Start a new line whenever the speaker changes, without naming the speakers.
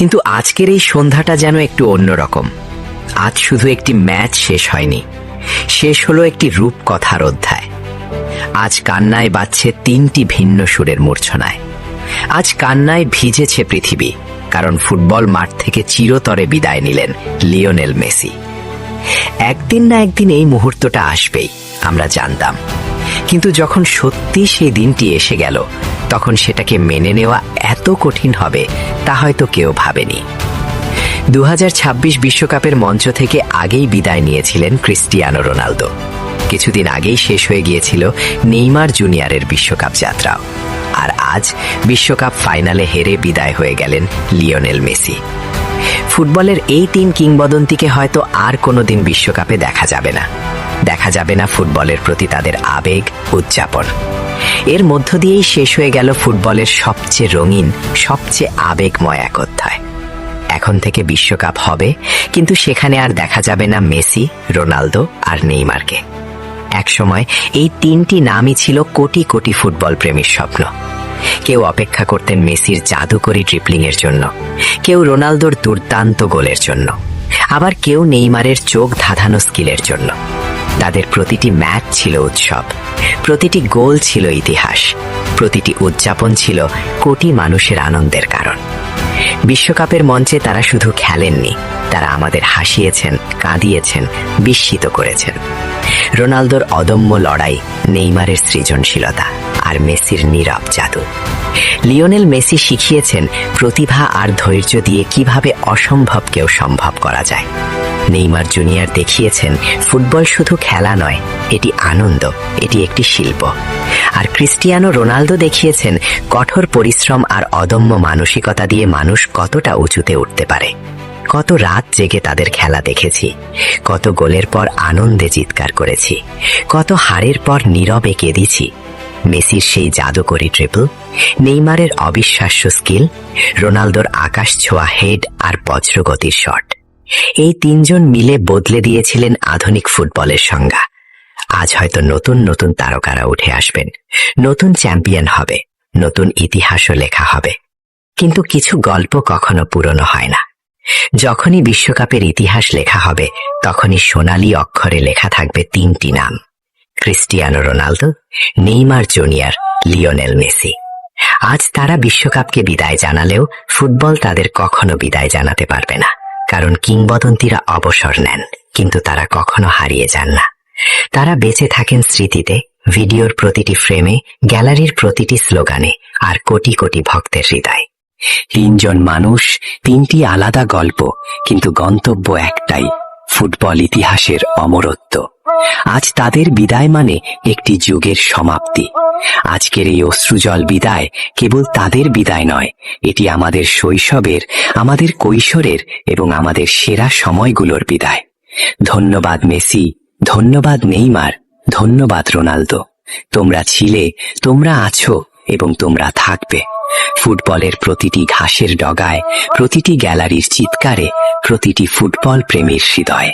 কিন্তু আজকের এই সন্ধ্যাটা যেন একটু অন্যরকম। আজ শুধু একটি ম্যাচ শেষ হয়নি, শেষ হলো একটি রূপকথার অধ্যায়। আজ কান্নায় বাজছে 3টি ভিন্ন সুরের মূর্ছনায়। আজ কান্নায় ভিজেছে পৃথিবী, কারণ ফুটবল মাঠ থেকে চিরতরে বিদায় নিলেন লিওনেল মেসি। একদিন না একদিন এই মুহূর্তটা আসবেই, আমরা জানতাম। কিন্তু যখন সত্যি সেই দিনটি এসে গেল, তখন সেটাকে মেনে নেওয়া এত কঠিন হবে তা হয়তো কেউ ভাবেনি। 2026 বিশ্বকাপের মঞ্চ থেকে আগেই বিদায় নিয়েছিলেন ক্রিস্টিয়ানো রোনালদো। কিছুদিন আগেই শেষ হয়ে গিয়েছিল নেইমার জুনিয়রের বিশ্বকাপ যাত্রাও। আর আজ বিশ্বকাপ ফাইনালে হেরে বিদায় হয়ে গেলেন লিওনেল মেসি। ফুটবলের এই 3 কিংবদন্তিকে হয়তো আর কোনোদিন বিশ্বকাপে দেখা যাবে না। দেখা যাবে না ফুটবলের প্রতি তাদের আবেগ, উদযাপন। এর মধ্য দিয়েই শেষ হয়ে গেল ফুটবলের সবচেয়ে রঙিন, সবচেয়ে আবেগময় এক অধ্যায়। এখন থেকে বিশ্বকাপ হবে, কিন্তু সেখানে আর দেখা যাবে না মেসি, রোনালদো আর নেইমারকে। একসময় এই 3টি নামই ছিল কোটি কোটি ফুটবল প্রেমীর স্বপ্ন। কেউ অপেক্ষা করতেন মেসির জাদুকরী ট্রিপলিং এর জন্য, কেউ রোনালদোর দুর্দান্ত গোলের জন্য, আবার কেউ নেইমারের চোখ ধাঁধানো স্কিলের জন্য। তাদের প্রতিটি ম্যাচ ছিল উৎসব, প্রতিটি গোল ছিল ইতিহাস, প্রতিটি উদযাপন ছিল কোটি মানুষের আনন্দের কারণ। বিশ্বকাপের মঞ্চে তারা শুধু খেলেননি, তারা আমাদের হাসিয়েছেন, কাঁদিয়েছেন, বিস্মিত করেছেন। রোনালদোর অদম্য লড়াই, নেইমারের সৃজনশীলতা আর মেসির নীরব জাদু। লিওনেল মেসি শিখিয়েছেন প্রতিভা আর ধৈর্য দিয়ে কিভাবে অসম্ভবকেও সম্ভব করা যায়। নেইমার জুনিয়র দেখিয়েছেন ফুটবল শুধু খেলা নয়, এটি আনন্দ, এটি একটি শিল্প। আর ক্রিস্টিয়ানো রোনালদো দেখিয়েছেন কঠোর পরিশ্রম আর অদম্য মানসিকতা দিয়ে মানুষ কতটা উঁচুতে উঠতে পারে। কত রাত জেগে তাদের খেলা দেখেছি, কত গোলের পর আনন্দে চিৎকার করেছি, কত হারের পর নীরবে কেঁদেছি। মেসির সেই জাদুকরী ট্রিপল, নেইমারের অবিশ্বাস্য স্কিল, রোনালদোর আকাশ ছোঁয়া হেড আর বজ্রগতির শট, এই 3 জন মিলে বদলে দিয়েছিলেন আধুনিক ফুটবলের সংজ্ঞা। আজ হয়তো নতুন নতুন তারকারা উঠে আসবেন, নতুন চ্যাম্পিয়ন হবে, নতুন ইতিহাসও লেখা হবে। কিন্তু কিছু গল্প কখনো পুরনো হয় না। যখনই বিশ্বকাপের ইতিহাস লেখা হবে, তখনই সোনালী অক্ষরে লেখা থাকবে 3টি নাম: Cristiano Ronaldo, Neymar junior, Lionel Messi. আজ তারা বিশ্বকাপকে বিদায় জানালেও ফুটবল তাদের কখনো বিদায় জানাতে পারবে না। কারণ কিংবদন্তিরা অবসর নেন, কিন্তু তারা কখনো হারিয়ে যান না। তারা বেঁচে থাকেন স্মৃতিতে, ভিডিওর প্রতিটি ফ্রেমে, গ্যালারির প্রতিটি স্লোগানে আর কোটি কোটি ভক্তের হৃদয়। 3 জন মানুষ, 3টি আলাদা গল্প, কিন্তু গন্তব্য একটাই: ফুটবল ইতিহাসের অমরত্ব। আজ তাদের বিদায় মানে একটি যুগের সমাপ্তি। আজকের এই অশ্রুজল বিদায় কেবল তাদের বিদায় নয়, এটি আমাদের শৈশবের, আমাদের কৈশোরের এবং আমাদের সেরা সময়গুলোর বিদায়। ধন্যবাদ মেসি, ধন্যবাদ নেইমার, ধন্যবাদ রোনালদো। তোমরা ছিলে, তোমরা আছো এবং তোমরা থাকবে। ফুটবলের প্রতিটি ঘাসের ডগায়, প্রতিটি গ্যালারির চিৎকারে, প্রতিটি ফুটবল প্রেমীর হৃদয়ে।